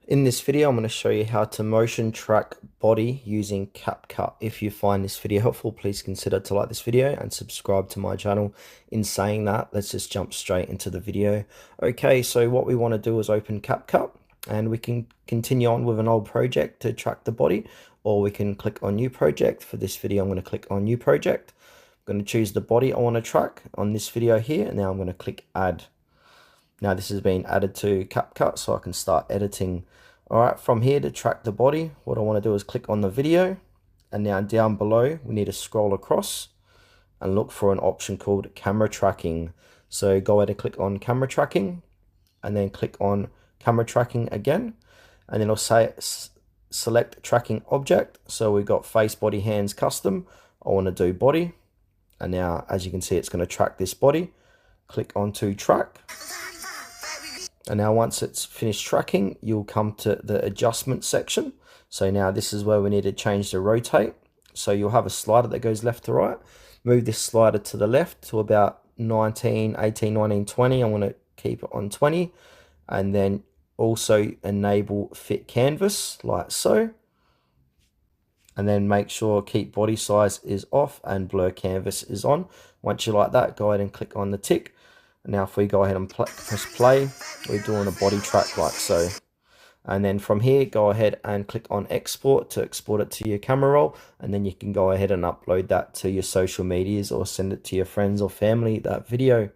In this video, I'm going to show you how to motion track body using Capcut. If you find this video helpful, please consider to like this video and subscribe to my channel. In saying that, let's just jump straight into the video. Okay, so what we want to do is open Capcut and we can continue on with an old project to track the body, or we can click on new project. For this video, I'm going to click on new project. I'm going to choose the body I want to track on this video here, and now I'm going to click add. Now this has been added to Capcut, so I can start editing. Alright, from here to track the body, what I want to do is click on the video, and now down below we need to scroll across and look for an option called camera tracking. So go ahead and click on camera tracking, and then click on camera tracking again, and then it'll say select tracking object. So we've got face, body, hands, custom. I want to do body, and now as you can see it's going to track this body. Click on to track. And now once it's finished tracking, you'll come to the adjustment section. So now this is where we need to change the rotate. So you'll have a slider that goes left to right. Move this slider to the left to about 19, 18, 19, 20. I want to keep it on 20. And then also enable fit canvas like so. And then make sure keep body size is off and blur canvas is on. Once you like that, go ahead and click on the tick. Now if we go ahead and press play, we're doing a body track like so. And then from here, go ahead and click on export to export it to your camera roll. And then you can go ahead and upload that to your social medias or send it to your friends or family, that video.